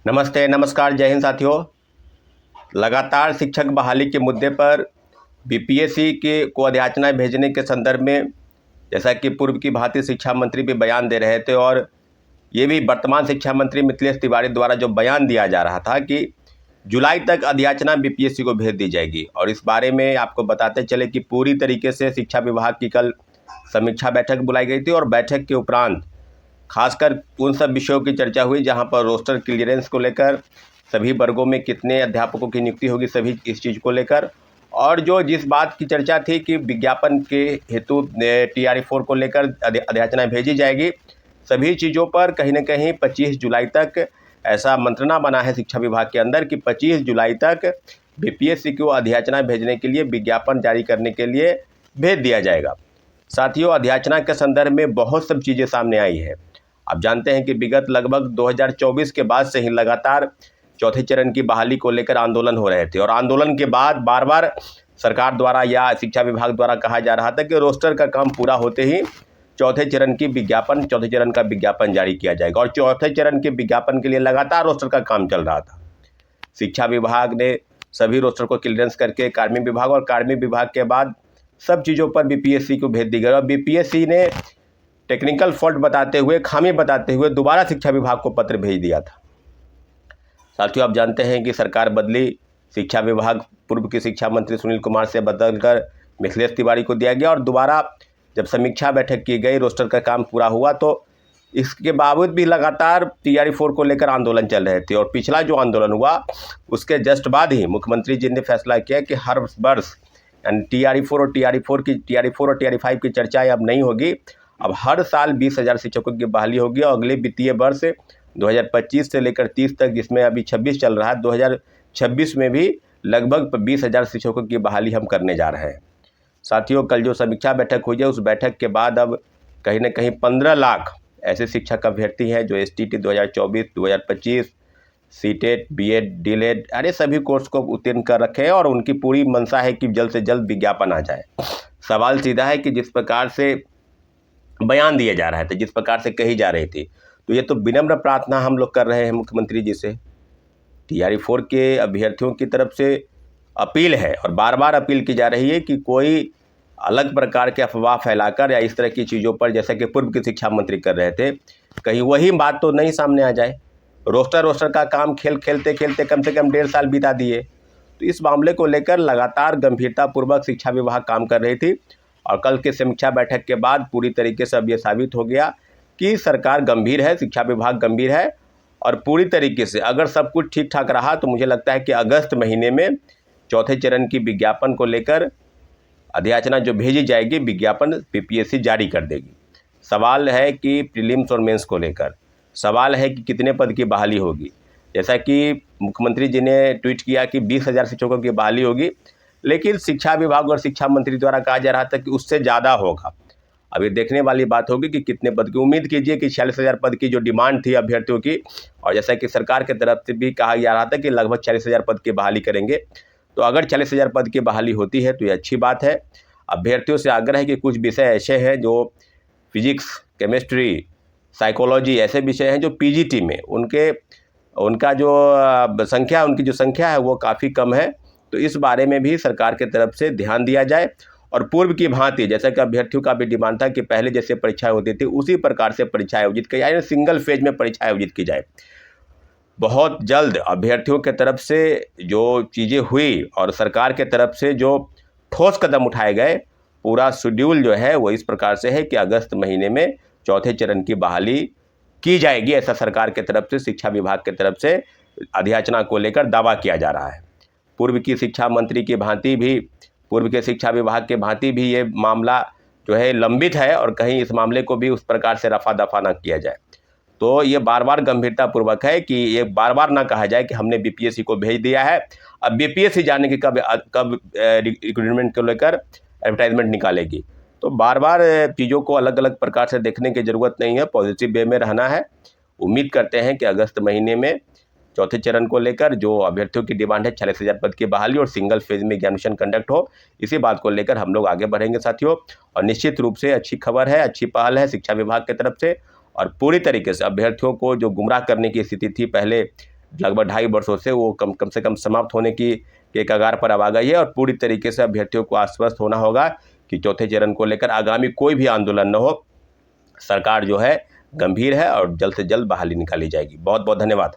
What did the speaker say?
नमस्ते, नमस्कार, जय हिंद साथियों। लगातार शिक्षक बहाली के मुद्दे पर बीपीएससी के को अध्याचना भेजने के संदर्भ में जैसा कि पूर्व की भारतीय शिक्षा मंत्री भी बयान दे रहे थे और ये भी वर्तमान शिक्षा मंत्री मिथिलेश तिवारी द्वारा जो बयान दिया जा रहा था कि जुलाई तक अध्याचना बीपीएससी को भेज दी जाएगी। और इस बारे में आपको बताते चले कि पूरी तरीके से शिक्षा विभाग की कल समीक्षा बैठक बुलाई गई थी और बैठक के उपरांत खासकर उन सब विषयों की चर्चा हुई जहां पर रोस्टर क्लियरेंस को लेकर, सभी वर्गों में कितने अध्यापकों की नियुक्ति होगी, सभी इस चीज़ को लेकर, और जिस बात की चर्चा थी कि विज्ञापन के हेतु TRE-4 को लेकर अध्याचना भेजी जाएगी, सभी चीज़ों पर कहीं न कहीं 25 जुलाई तक ऐसा मंत्रणा बना है शिक्षा विभाग के अंदर कि 25 जुलाई तक बीपीएससी को अध्याचना भेजने के लिए, विज्ञापन जारी करने के लिए भेज दिया जाएगा। साथियों, अध्याचना के संदर्भ में बहुत सब चीज़ें सामने आई है। आप जानते हैं कि विगत लगभग 2024 के बाद से ही लगातार चौथे चरण की बहाली को लेकर आंदोलन हो रहे थे और आंदोलन के बाद बार बार सरकार द्वारा या शिक्षा विभाग द्वारा कहा जा रहा था कि रोस्टर का काम पूरा होते ही चौथे चरण का विज्ञापन जारी किया जाएगा। और चौथे चरण के विज्ञापन के लिए लगातार रोस्टर का काम चल रहा था। शिक्षा विभाग ने सभी रोस्टर को क्लियरेंस करके कार्मिक विभाग और कार्मिक विभाग के बाद सब चीज़ों पर बीपीएससी को भेज दी गई और बीपीएससी ने टेक्निकल फॉल्ट बताते हुए, खामी बताते हुए दोबारा शिक्षा विभाग को पत्र भेज दिया था। साथियों, आप जानते हैं कि सरकार बदली, शिक्षा विभाग पूर्व के शिक्षा मंत्री सुनील कुमार से बदलकर मिथिलेश तिवारी को दिया गया और दोबारा जब समीक्षा बैठक की गई, रोस्टर का काम पूरा हुआ, तो इसके बावजूद भी लगातार TRE-4 को लेकर आंदोलन चल रहे थे। और पिछला जो आंदोलन हुआ उसके जस्ट बाद ही मुख्यमंत्री जी ने फैसला किया कि हर वर्ष यानी TRE-4 और TRE-5 की चर्चा अब नहीं होगी। अब हर साल 20,000 शिक्षकों की बहाली होगी और अगले वित्तीय वर्ष 2025 से लेकर 30 तक, जिसमें अभी 26 चल रहा है, 2026 में भी लगभग 20,000 शिक्षकों की बहाली हम करने जा रहे हैं। साथियों, कल जो समीक्षा बैठक हुई है उस बैठक के बाद अब कहीं ना कहीं 15 लाख ऐसे शिक्षक अभ्यर्थी हैं जो STT 2024, 2025, CTET, BEd, DLED अरे सभी कोर्स को उत्तीर्ण कर रखे हैं और उनकी पूरी मंशा है कि जल्द से जल्द विज्ञापन आ जाए। सवाल सीधा है कि जिस प्रकार से बयान दिया जा रहा था, जिस प्रकार से कही जा रही थी, तो ये तो विनम्र प्रार्थना हम लोग कर रहे हैं मुख्यमंत्री जी से। TRE-4 के अभ्यर्थियों की तरफ से अपील है और बार बार अपील की जा रही है कि कोई अलग प्रकार के अफवाह फैलाकर या इस तरह की चीज़ों पर, जैसा कि पूर्व के शिक्षा मंत्री कर रहे थे, कहीं वही बात तो नहीं सामने आ जाए। रोस्टर का काम खेलते खेलते कम से कम 1.5 साल बिता दिए। तो इस मामले को लेकर लगातार गंभीरतापूर्वक शिक्षा विभाग काम कर रही थी और कल के समीक्षा बैठक के बाद पूरी तरीके से अब ये साबित हो गया कि सरकार गंभीर है, शिक्षा विभाग गंभीर है और पूरी तरीके से अगर सब कुछ ठीक ठाक रहा तो मुझे लगता है कि अगस्त महीने में चौथे चरण की विज्ञापन को लेकर अध्याचना जो भेजी जाएगी, विज्ञापन बीपीएससी जारी कर देगी। सवाल है कि प्रीलिम्स और मेंस को लेकर सवाल है कि कितने पद की बहाली होगी। जैसा कि मुख्यमंत्री जी ने ट्वीट किया कि 20,000 शिक्षकों की बहाली होगी, लेकिन शिक्षा विभाग और शिक्षा मंत्री द्वारा कहा जा रहा था कि उससे ज़्यादा होगा। अब ये देखने वाली बात होगी कि कितने पद की। उम्मीद कीजिए कि 46,000 पद की जो डिमांड थी अभ्यर्थियों की, और जैसा कि सरकार की तरफ से भी कहा जा रहा था कि लगभग 40,000 पद की बहाली करेंगे, तो अगर 40,000 पद की बहाली होती है तो ये अच्छी बात है। अभ्यर्थियों से आग्रह है कि कुछ विषय ऐसे हैं जो फिजिक्स, केमिस्ट्री, साइकोलॉजी ऐसे विषय हैं जो PGT में उनका जो संख्या है वो काफ़ी कम है। तो इस बारे में भी सरकार की तरफ से ध्यान दिया जाए और पूर्व की भांति, जैसा कि अभ्यर्थियों का भी डिमांड था कि पहले जैसे परीक्षाएं होती थी उसी प्रकार से परीक्षा आयोजित की जाए, सिंगल फेज में परीक्षा आयोजित की जाए। बहुत जल्द अभ्यर्थियों की तरफ से जो चीज़ें हुई और सरकार के तरफ से जो ठोस कदम उठाए गए, पूरा शेड्यूल जो है वो इस प्रकार से है कि अगस्त महीने में चौथे चरण की बहाली की जाएगी, ऐसा सरकार की तरफ से, शिक्षा विभाग की तरफ से अध्याचना को लेकर दावा किया जा रहा है। पूर्व की शिक्षा मंत्री की भांति भी, पूर्व के शिक्षा विभाग के भांति भी ये मामला जो है लंबित है और कहीं इस मामले को भी उस प्रकार से रफा दफा ना किया जाए। तो ये बार बार गंभीरतापूर्वक है कि ये बार बार ना कहा जाए कि हमने बीपीएससी को भेज दिया है, अब बीपीएससी जाने की कब रिक्रूटमेंट को लेकर एडवर्टाइजमेंट निकालेगी। तो बार बार चीज़ों को अलग अलग प्रकार से देखने की ज़रूरत नहीं है, पॉजिटिव वे में रहना है। उम्मीद करते हैं कि अगस्त महीने में चौथे चरण को लेकर जो अभ्यर्थियों की डिमांड है 40,000 पद की बहाली और सिंगल फेज में एग्जामिनेशन कंडक्ट हो, इसी बात को लेकर हम लोग आगे बढ़ेंगे साथियों। और निश्चित रूप से अच्छी खबर है, अच्छी पहल है शिक्षा विभाग की तरफ से और पूरी तरीके से अभ्यर्थियों को जो गुमराह करने की स्थिति थी पहले लगभग 2.5 वर्षों से वो कम से कम समाप्त होने की के कगार पर अब आ गई है और पूरी तरीके से अभ्यर्थियों को आश्वस्त होना होगा कि चौथे चरण को लेकर आगामी कोई भी आंदोलन न हो। सरकार जो है गंभीर है और जल्द से जल्द बहाली निकाली जाएगी। बहुत बहुत धन्यवाद।